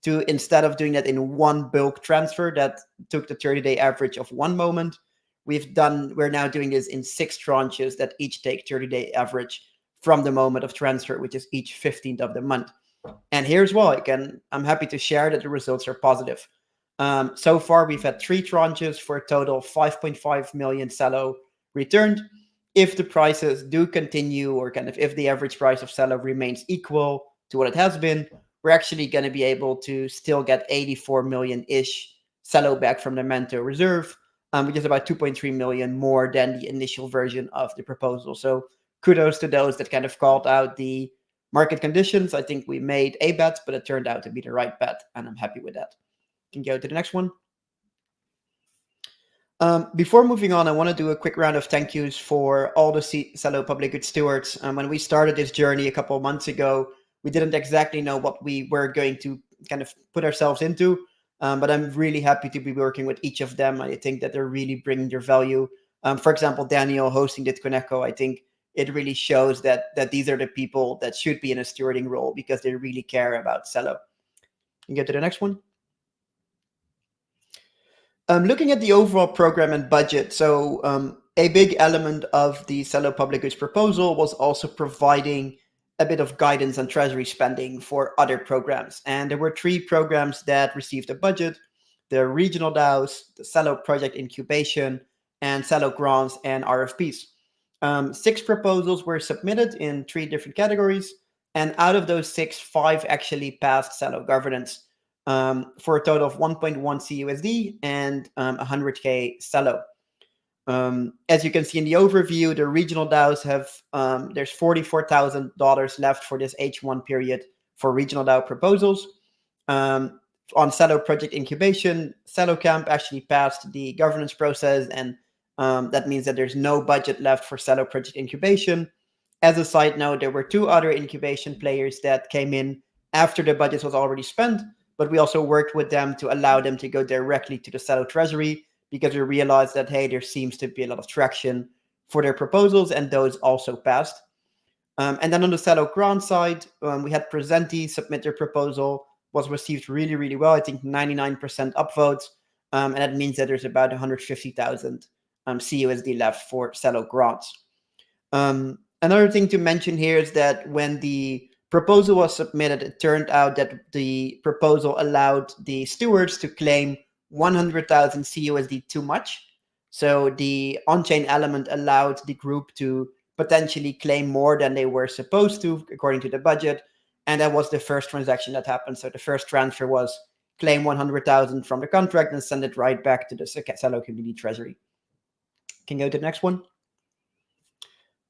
to instead of doing that in 1 bulk transfer that took the 30-day average of 1 moment, we're now doing this in 6 tranches that each take 30-day average from the moment of transfer, which is each 15th of the month. And here's why. Again, I'm happy to share that the results are positive. So far, we've had 3 tranches for a total of 5.5 million Celo returned. If the prices do continue, or kind of if the average price of Celo remains equal to what it has been, we're actually going to be able to still get 84 million-ish Celo back from the Mento reserve, which is about 2.3 million more than the initial version of the proposal. So kudos to those that kind of called out the market conditions. I think we made a bet, but it turned out to be the right bet, and I'm happy with that. Can go to the next one. Before moving on, I want to do a quick round of thank yous for all the Celo public good stewards. When we started this journey a couple of months ago, we didn't exactly know what we were going to kind of put ourselves into, but I'm really happy to be working with each of them. I think that they're really bringing their value. For example, Daniel hosting the Kuneco, I think it really shows that these are the people that should be in a stewarding role because they really care about Celo. You get to the next one. Looking at the overall program and budget, so a big element of the Celo public goods proposal was also providing a bit of guidance on treasury spending for other programs. And there were 3 programs that received a budget: the regional DAOs, the Celo project incubation, and Celo grants and RFPs. 6 proposals were submitted in 3 different categories. And out of those 6, 5 actually passed Celo governance. For a total of 1.1 CUSD and 100K Celo. As you can see in the overview, the regional DAOs have, there's $44,000 left for this H1 period for regional DAO proposals. On Celo project incubation, Celo Camp actually passed the governance process, and that means that there's no budget left for Celo project incubation. As a side note, there were 2 other incubation players that came in after the budget was already spent, but we also worked with them to allow them to go directly to the Celo treasury because we realized that, hey, there seems to be a lot of traction for their proposals, and those also passed. And then on the Celo grant side, we had Presenti submit their proposal, was received really, really well. I think 99% upvotes, and that means that there's about 150,000 CUSD left for Celo grants. Another thing to mention here is that when the proposal was submitted, it turned out that the proposal allowed the stewards to claim 100,000 CUSD too much. So the on-chain element allowed the group to potentially claim more than they were supposed to, according to the budget. And that was the first transaction that happened. So the first transfer was claim 100,000 from the contract and send it right back to the Celo Community treasury. Can you go to the next one?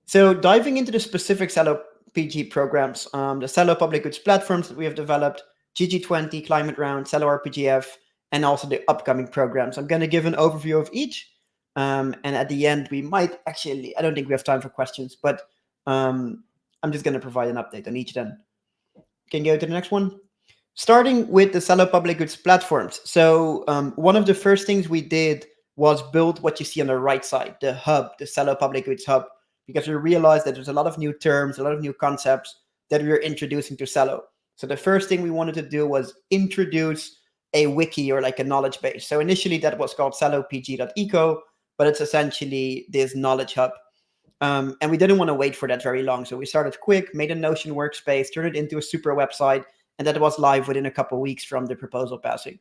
So diving into the specific Celo PG programs, the Celo public goods platforms that we have developed, GG20, Climate Round, Celo RPGF, and also the upcoming programs. I'm going to give an overview of each. And at the end, we might actually, I don't think we have time for questions, but I'm just going to provide an update on each then. Can you go to the next one? Starting with the Celo public goods platforms. So one of the first things we did was build what you see on the right side, the hub, the Celo public goods hub, because we realized that there's a lot of new terms, a lot of new concepts that we are introducing to Celo. So the first thing we wanted to do was introduce a wiki or like a knowledge base. So initially that was called celopg.eco, but it's essentially this knowledge hub. And we didn't want to wait for that very long. So we started quick, made a Notion workspace, turned it into a super website, and that was live within a couple of weeks from the proposal passing.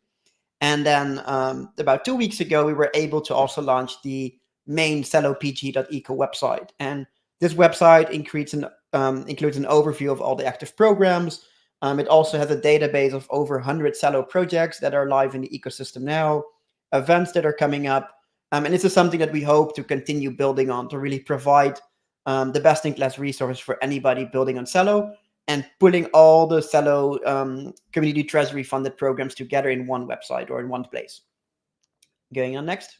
And then about 2 weeks ago, we were able to also launch the main celopg.eco website. And this website includes an overview of all the active programs. It also has a database of over 100 Celo projects that are live in the ecosystem now, events that are coming up. And this is something that we hope to continue building on to really provide the best-in-class resources for anybody building on Celo and putting all the Celo community treasury funded programs together in one website or in one place. Going on next.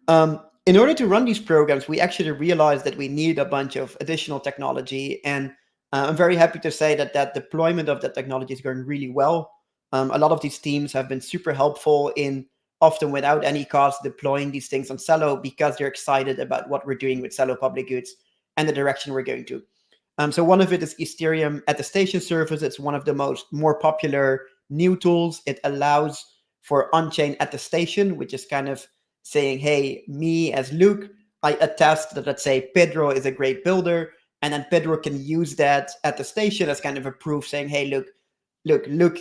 In order to run these programs, we actually realized that we need a bunch of additional technology, and I'm very happy to say that that deployment of that technology is going really well. A lot of these teams have been super helpful in, often without any cost, deploying these things on Celo because they're excited about what we're doing with Celo public goods and the direction we're going to. So one of it is Ethereum attestation service. It's one of the more popular new tools. It allows for on-chain attestation, which is kind of saying, hey, me as Luke, I attest that, let's say, Pedro is a great builder, and then Pedro can use that attestation as kind of a proof saying, hey, Luke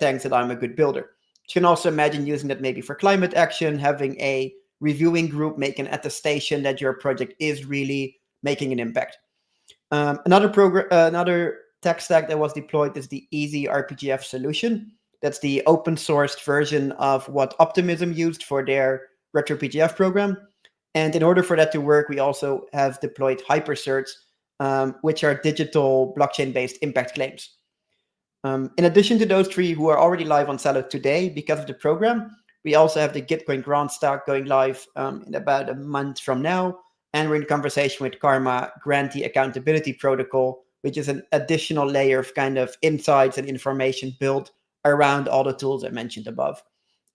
thinks that I'm a good builder. You can also imagine using that maybe for climate action, having a reviewing group make an attestation that your project is really making an impact. Another tech stack that was deployed is the Easy RPGF solution. That's the open sourced version of what Optimism used for their Retro PGF program. And in order for that to work, we also have deployed hypercerts, which are digital blockchain-based impact claims. In addition to those 3 who are already live on Celo today, because of the program, We also have the Gitcoin grant stack going live in about a month from now. And we're in conversation with Karma Grantee Accountability Protocol, which is an additional layer of kind of insights and information built around all the tools I mentioned above.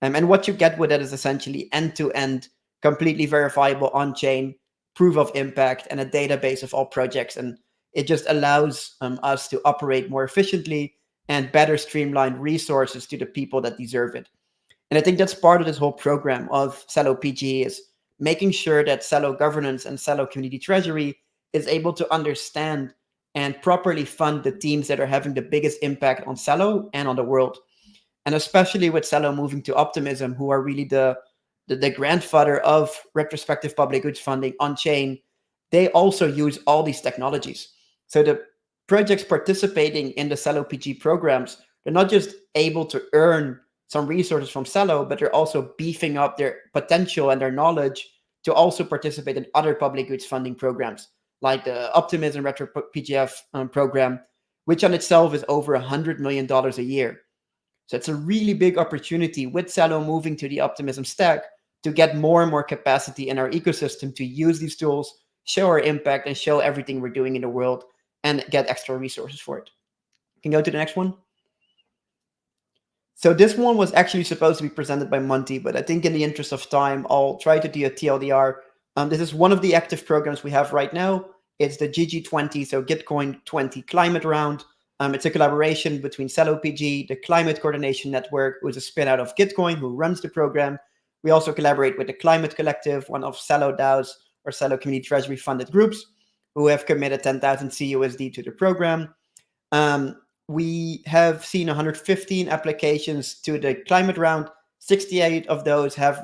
And what you get with that is essentially end-to-end, completely verifiable on-chain proof of impact and a database of all projects. And it just allows us to operate more efficiently and better streamline resources to the people that deserve it. And I think that's part of this whole program of Celo PG is making sure that Celo governance and Celo community treasury is able to understand and properly fund the teams that are having the biggest impact on Celo and on the world. And especially with Celo moving to Optimism, who are really the grandfather of retrospective public goods funding on chain, they also use all these technologies. So the projects participating in the Celo PG programs, they're not just able to earn some resources from Celo, but they're also beefing up their potential and their knowledge to also participate in other public goods funding programs, like the Optimism Retro PGF program, which on itself is over $100 million a year. So it's a really big opportunity with Celo moving to the Optimism stack to get more and more capacity in our ecosystem to use these tools, show our impact, and show everything we're doing in the world and get extra resources for it. Can go to the next one. So this one was actually supposed to be presented by Monty, but I think in the interest of time, I'll try to do a TLDR. This is one of the active programs we have right now. It's the GG20, so Gitcoin 20 Climate Round. It's a collaboration between Celo PG, the Climate Coordination Network, who is a spin out of Gitcoin, who runs the program. We also collaborate with the Climate Collective, one of Celo DAO's or Celo Community Treasury funded groups, who have committed 10,000 CUSD to the program. We have seen 115 applications to the climate round. 68 of those have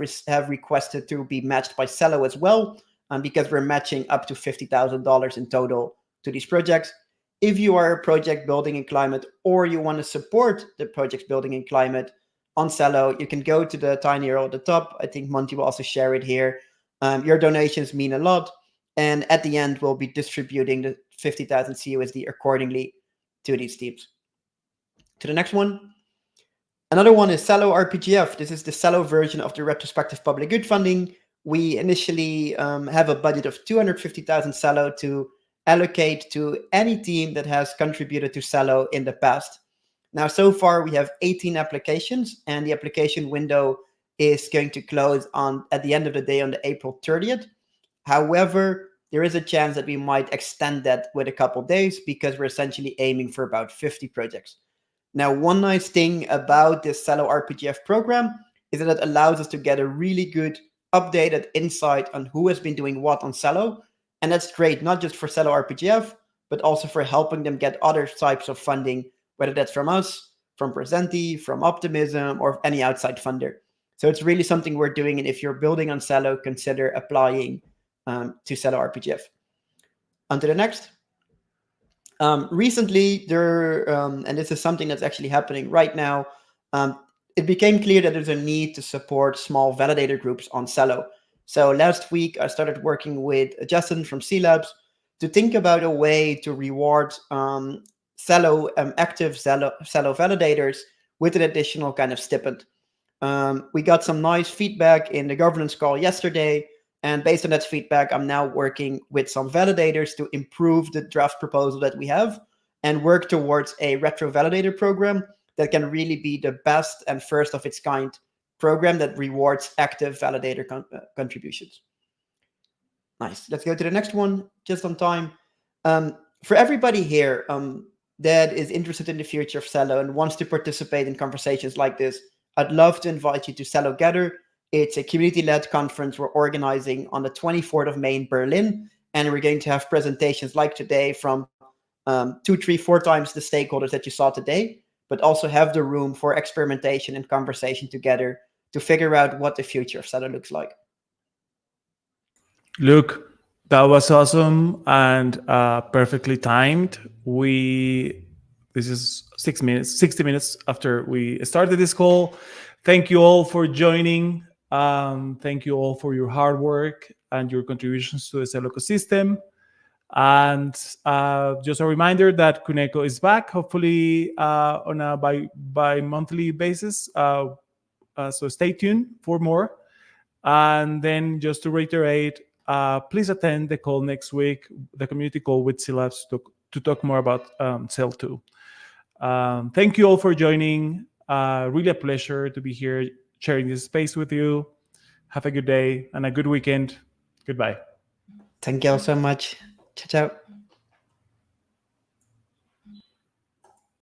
requested to be matched by Celo as well, because we're matching up to $50,000 in total to these projects. If you are a project building in climate or you want to support the projects building in climate on Celo, you can go to the tiny arrow at the top. I think Monty will also share it here. Your donations mean a lot. And at the end, we'll be distributing the 50,000 CUSD accordingly to these teams. To the next one. Another one is Celo RPGF. This is the Celo version of the retrospective public good funding. We initially have a budget of 250,000 Celo to allocate to any team that has contributed to Celo in the past. Now, so far, we have 18 applications, and the application window is going to close at the end of the day on the April 30th. However, there is a chance that we might extend that with a couple days because we're essentially aiming for about 50 projects. Now, one nice thing about this Celo RPGF program is that it allows us to get a really good updated insight on who has been doing what on Celo. And that's great, not just for Celo RPGF, but also for helping them get other types of funding, whether that's from us, from Presenti, from Optimism, or any outside funder. So it's really something we're doing. And if you're building on Celo, consider applying to Celo RPGF. On to the next. Recently, and this is something that's actually happening right now, it became clear that there's a need to support small validator groups on Celo. So last week, I started working with Justin from C Labs to think about a way to reward Celo active Celo validators with an additional kind of stipend. We got some nice feedback in the governance call yesterday. And based on that feedback, I'm now working with some validators to improve the draft proposal that we have and work towards a retro validator program that can really be the best and first of its kind program that rewards active validator contributions. Nice. Let's go to the next one, just on time. For everybody here that is interested in the future of Celo and wants to participate in conversations like this, I'd love to invite you to Celo Gather. It's a community-led conference we're organizing on the 24th of May in Berlin, and we're going to have presentations like today from 2, 3, 4 times the stakeholders that you saw today, but also have the room for experimentation and conversation together to figure out what the future of Celo looks like. Luke, that was awesome and perfectly timed. This is 60 minutes after we started this call. Thank you all for joining. Thank you all for your hard work and your contributions to the Celo ecosystem. And just a reminder that Kuneco is back, hopefully on a bi-monthly basis. So stay tuned for more. And then just to reiterate, please attend the call next week, the community call with Celo to talk more about Cell 2. Thank you all for joining. Really a pleasure to be here sharing this space with you. Have a good day and a good weekend. Goodbye. Thank you all so much. Ciao, ciao.